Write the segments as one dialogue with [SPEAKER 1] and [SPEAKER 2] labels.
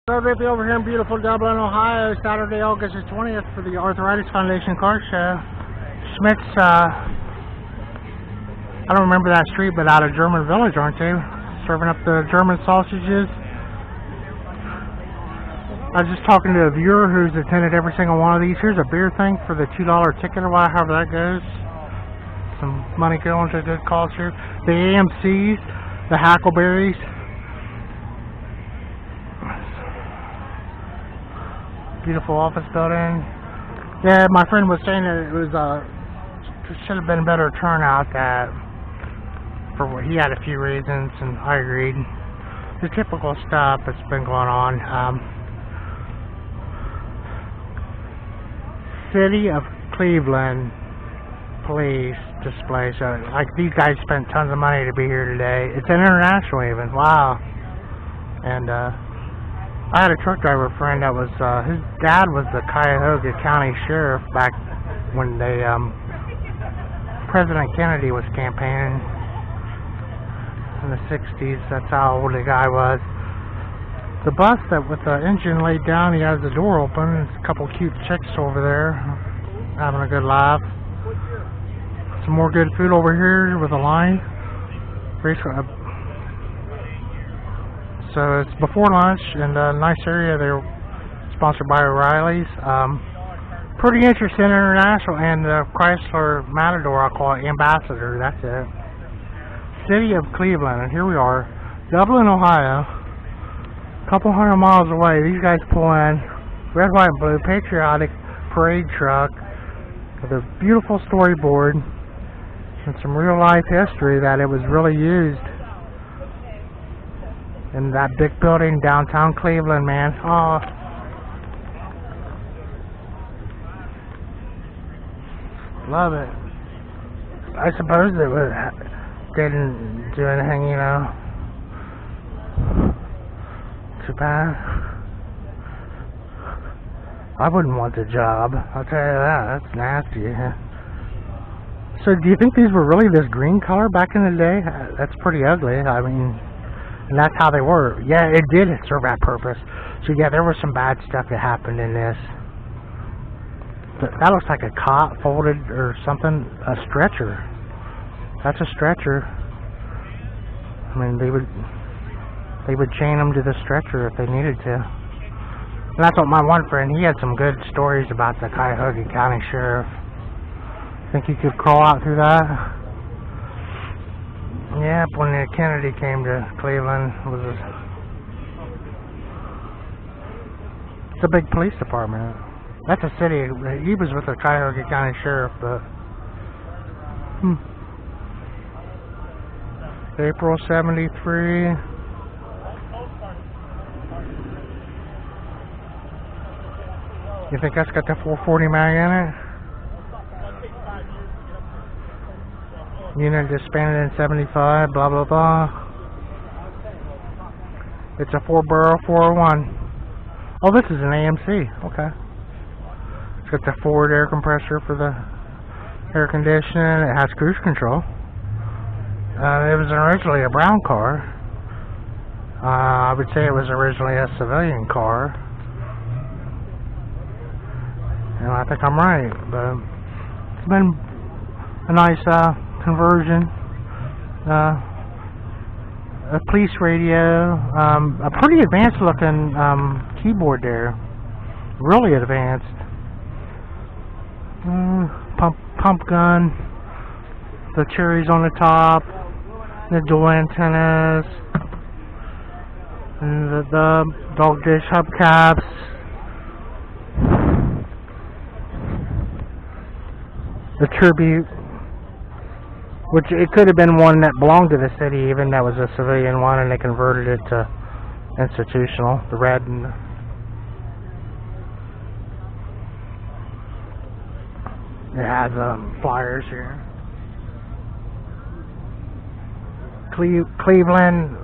[SPEAKER 1] Hello, Rippy over here in beautiful Dublin, Ohio, Saturday, August the 20th for the Arthritis Foundation Carshow. Schmidt's, I don't remember that street, but out of German Village, aren't they? Serving up the German sausages. I was just talking to a viewer who's attended every single one of these. Here's a beer thing for the $2 ticket or however that goes. Some money going to a good cause here. The AMCs, the Hackleberries. Beautiful office building. Yeah, my friend was saying that it was should have been a better turnout. That for what he had a few reasons, and I agreed. The typical stuff that's been going on. City of Cleveland police display. So, like, these guys spent tons of money to be here today. It's an international even. Wow. And I had a truck driver friend that was, his dad was the Cuyahoga County Sheriff back when they, President Kennedy was campaigning in the 60s. That's how old the guy was. The bus that with the engine laid down, he has the door open. There's a couple cute chicks over there having a good laugh. Some more good food over here with a line. So it's before lunch in a nice area. They're sponsored by O'Reilly's. Pretty interesting international, and the Chrysler Matador, I'll call it Ambassador. That's it. City of Cleveland, and here we are, Dublin, Ohio. A couple hundred miles away. These guys pull in red, white, and blue patriotic parade truck with a beautiful storyboard and some real life history that it was really used. In that big building downtown Cleveland, man. Oh. Love it. I suppose didn't do anything, you know. Too bad. I wouldn't want the job. I'll tell you that. That's nasty. So do you think these were really this green color back in the day? That's pretty ugly. I mean... And that's how they were. Yeah, it did serve that purpose. So yeah, there was some bad stuff that happened in this. But that looks like a cot folded or something. A stretcher. That's a stretcher. I mean, they would chain them to the stretcher if they needed to. And that's what my one friend, he had some good stories about the Cuyahoga County Sheriff. Think you could crawl out through that? Yep, when Kennedy came to Cleveland, it's a big police department. That's a city. He was with the Cuyahoga County Sheriff, but April '73. You think that's got the 440 mag in it? Unit disbanded in '75, blah blah blah. It's a 4-barrel 401. Oh, this is an AMC. Okay. It's got the forward air compressor for the air conditioning. It has cruise control. It was originally a brown car. I would say it was originally a civilian car. And I think I'm right, but it's been a nice conversion, a police radio, a pretty advanced looking keyboard there, really advanced. Pump gun, the cherries on the top, the dual antennas, and the dog dish hubcaps. The tribute, which it could have been one that belonged to the city, even that was a civilian one, and they converted it to institutional. The red and it has flyers here. Cleveland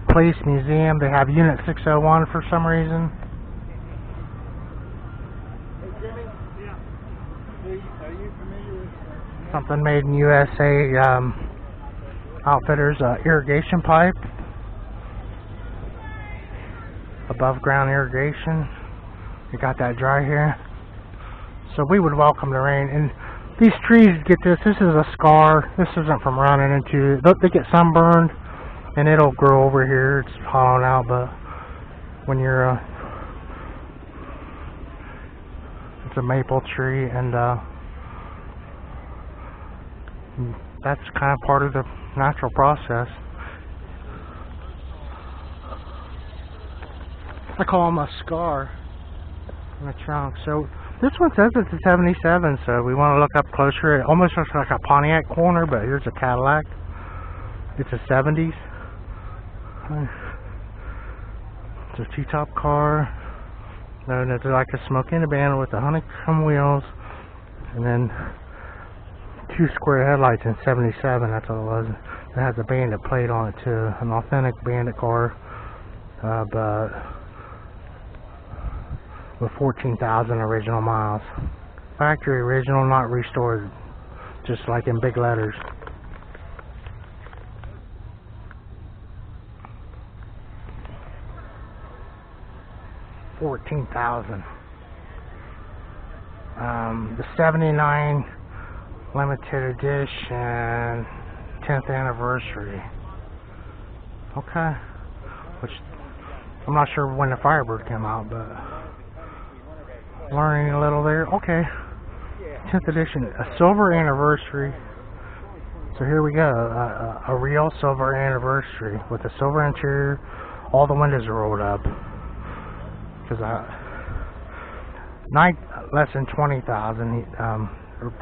[SPEAKER 1] Police Museum. They have Unit 601 for some reason. Something made in USA. Outfitters irrigation pipe. above ground irrigation. You got that dry here. So we would welcome the rain. And these trees, get this is a scar. This isn't from running into, they get sunburned and it'll grow over here. It's hollowed out, but when you're it's a maple tree, and that's kind of part of the natural process. I call them a scar on the trunk. So this one says it's a 77, so we want to look up closer. It almost looks like a Pontiac corner, but here's a Cadillac. It's a 70s. It's a T-top car. Known as like a smoking abandon with the honeycomb wheels, and then 2 square headlights in 77. That's what it was. It has a Bandit plate on it too, an authentic Bandit car, but with 14,000 original miles. Factory original, not restored, just like in big letters. $14,000. The 79 limited edition 10th anniversary. Okay. Which I'm not sure when the Firebird came out, but learning a little there. Okay. 10th edition, a silver anniversary. So here we go. A real silver anniversary with a silver interior. All the windows are rolled up. Because less than 20,000.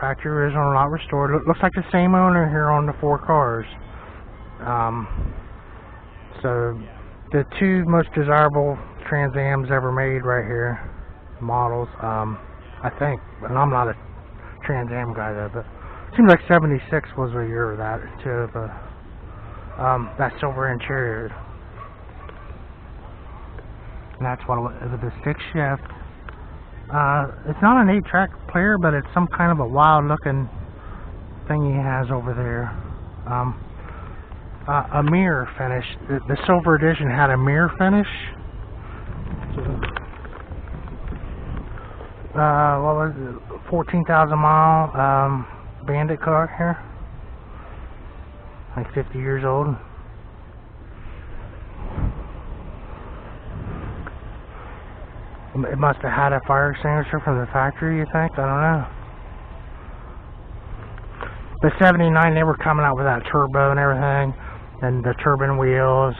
[SPEAKER 1] Factory original, not restored. Looks like the same owner here on the 4 cars. So the 2 most desirable Trans Ams ever made right here, models. I think, and I'm not a Trans Am guy though, but it seems like 76 was a year of that too. But that silver interior. And that's what with the stick shift. It's not an 8-track player, but it's some kind of a wild looking thing he has over there. A mirror finish. The silver edition had a mirror finish. What was it? 14,000 mile Bandit car here. Like 50 years old. It must have had a fire extinguisher from the factory, you think? I don't know. The 79, they were coming out with that turbo and everything, and the turbine wheels.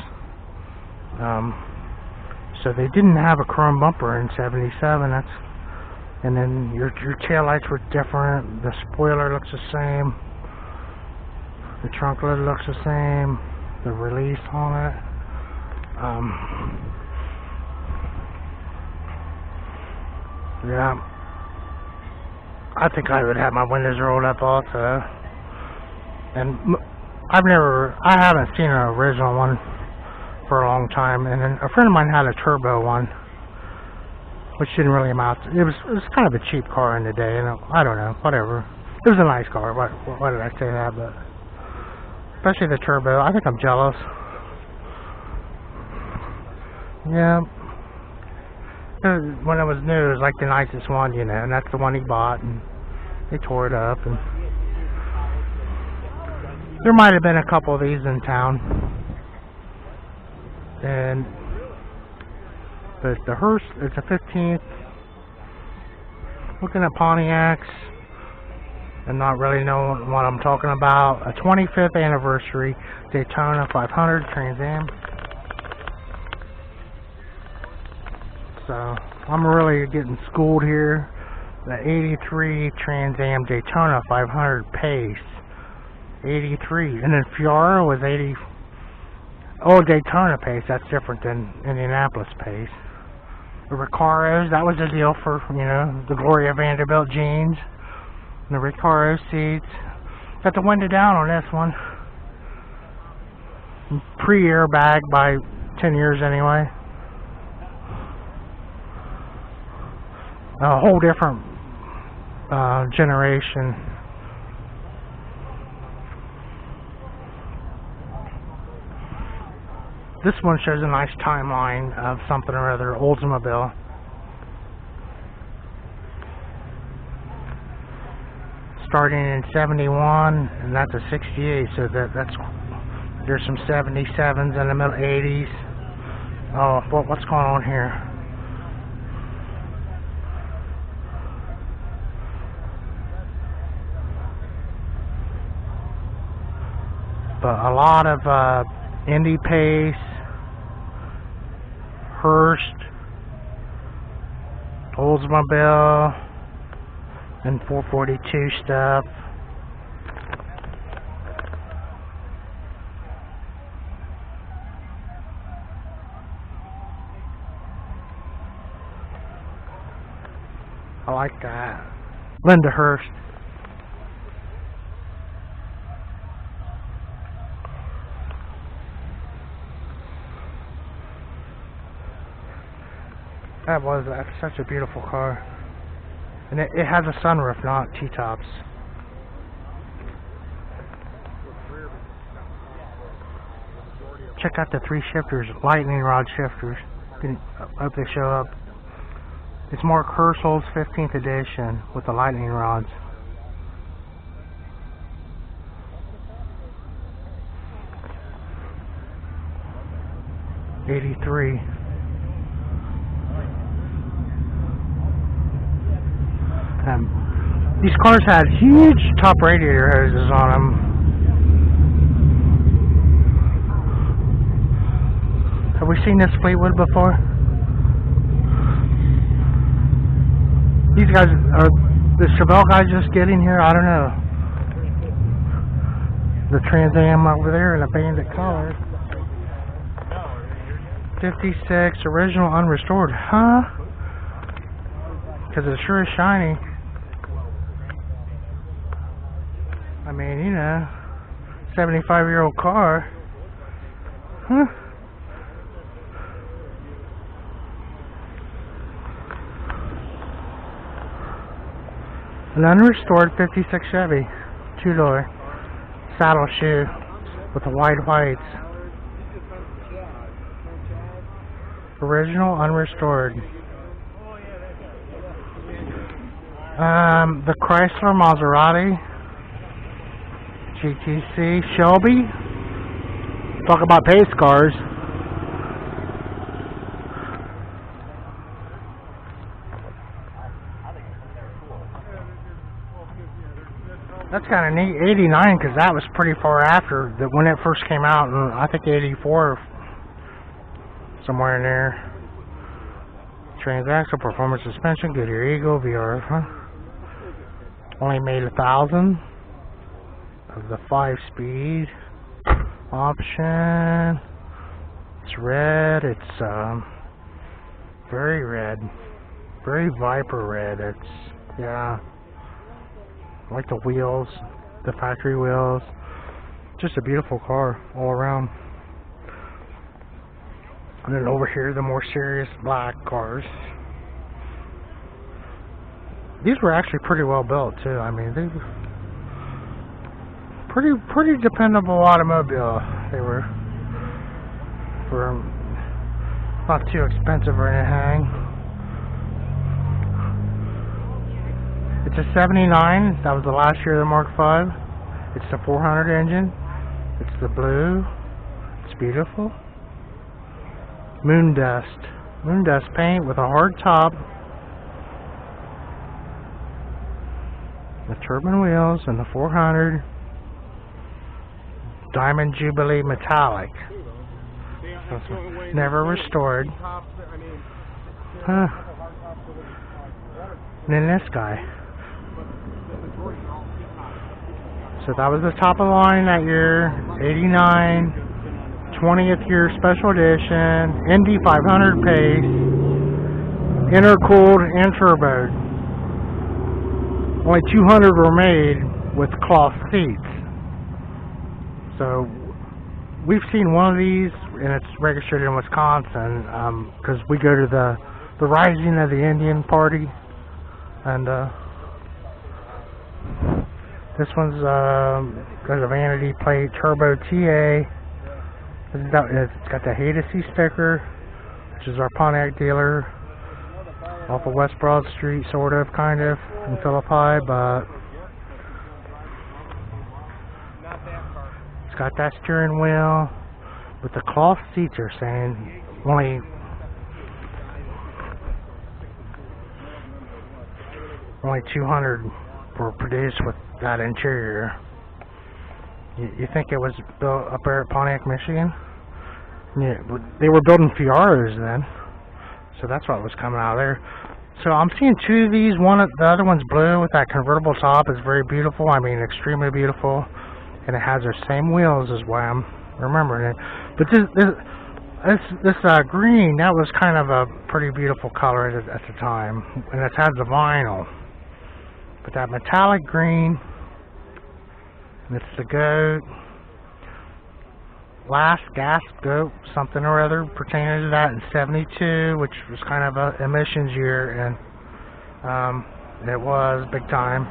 [SPEAKER 1] So they didn't have a chrome bumper in 77. And then your tail lights were different. The spoiler looks the same. The trunk lid looks the same. The release on it. Yeah, I think I would have my windows rolled up also. And I haven't seen an original one for a long time. And then a friend of mine had a turbo one, which didn't really amount to, it was kind of a cheap car in the day. And I don't know, whatever. It was a nice car. Why did I say that? But especially the turbo, I think I'm jealous. Yeah. When it was new, it was like the nicest one, you know, and that's the one he bought, and they tore it up, and there might have been a couple of these in town. And the hearse, it's a 15th. Looking at Pontiacs and not really knowing what I'm talking about. A 25th anniversary Daytona 500 Trans Am. So I'm really getting schooled here. The 83 Trans Am Daytona 500 Pace. 83. And then Fiora was 80. Oh, Daytona Pace. That's different than Indianapolis Pace. The Recaros, that was a deal for, you know, the Gloria Vanderbilt jeans. And the Recaro seats. Got the window down on this one. Pre-airbag by 10 years anyway. A whole different generation. This one shows a nice timeline of something or other, Oldsmobile. Starting in 71, and that's a 68, so there's some 77s in the middle 80s. Oh, what's going on here? But a lot of Indy Pace, Hearst, Oldsmobile, and 442 stuff. I like that. Linda Hurst. That's such a beautiful car. And it has a sunroof, not T-tops. Check out the 3 shifters, lightning rod shifters. I hope they show up. It's Mark Herschel's 15th edition with the lightning rods. '83. These cars had huge top radiator hoses on them. Have we seen this Fleetwood before? These guys, are the Chevelle guys just getting here? I don't know. The Trans Am over there in a bandit color. 56, original unrestored. Huh? Because it sure is shiny. I mean, you know, 75-year-old car. Huh? An unrestored 56 Chevy, 2-door, saddle shoe with the wide whites. Original unrestored. The Chrysler Maserati GTC Shelby. Talk about pace cars. That's kind of neat. 89, because that was pretty far after that when it first came out, and I think 84, somewhere in there. Transaxle performance suspension, Goodyear Eagle VR. Huh? Only made 1,000 of the 5-speed option. It's red. It's very red, very Viper red. It's I like the wheels, the factory wheels. Just a beautiful car all around. And then over here, the more serious black cars. These were actually pretty well built too. I mean, they were pretty dependable automobile. They were not too expensive or anything. It's a 79. That was the last year of the Mark V. It's the 400 engine. It's the blue. It's beautiful. Moon dust paint with a hard top. The turbine wheels and the 400. Diamond Jubilee metallic. Never restored. Huh. And then this guy. So that was the top of the line that year. 89. 20th year special edition, Indy 500 pace, intercooled and turboed. Only 200 were made with cloth seats. So we've seen one of these, and it's registered in Wisconsin, because we go to the Rising of the Indian Party, and this one's got a vanity plate, turbo TA. It's got the Hate to See sticker, which is our Pontiac dealer off of West Broad Street, sort of, kind of, in Philippi, but it's got that steering wheel with the cloth seats. Are saying only 200 were produced with that interior. You think it was built up there at Pontiac, Michigan? Yeah, they were building Fiaras then, so that's what was coming out of there. So I'm seeing two of these. The other one's blue with that convertible top. It's very beautiful. I mean, extremely beautiful, and it has the same wheels as what I'm remembering it. But this green, that was kind of a pretty beautiful color at the time, and it has the vinyl. But that metallic green, and it's the goat. Last gas goat, something or other pertaining to that in '72, which was kind of a emissions year, and it was big time.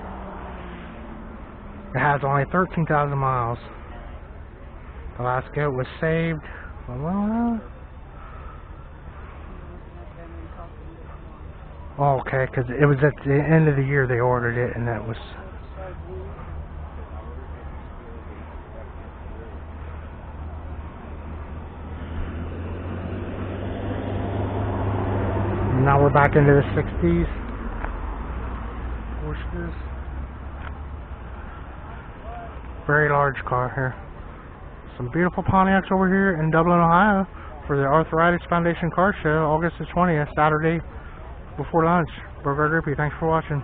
[SPEAKER 1] It has only 13,000 miles. The last goat was saved. Okay, because it was at the end of the year they ordered it, and that was. Now we're back into the 60s. Porsches. Very large car here. Some beautiful Pontiacs over here in Dublin, Ohio for the Arthritis Foundation Car Show, August the 20th, Saturday before lunch. Burger Grippy, thanks for watching.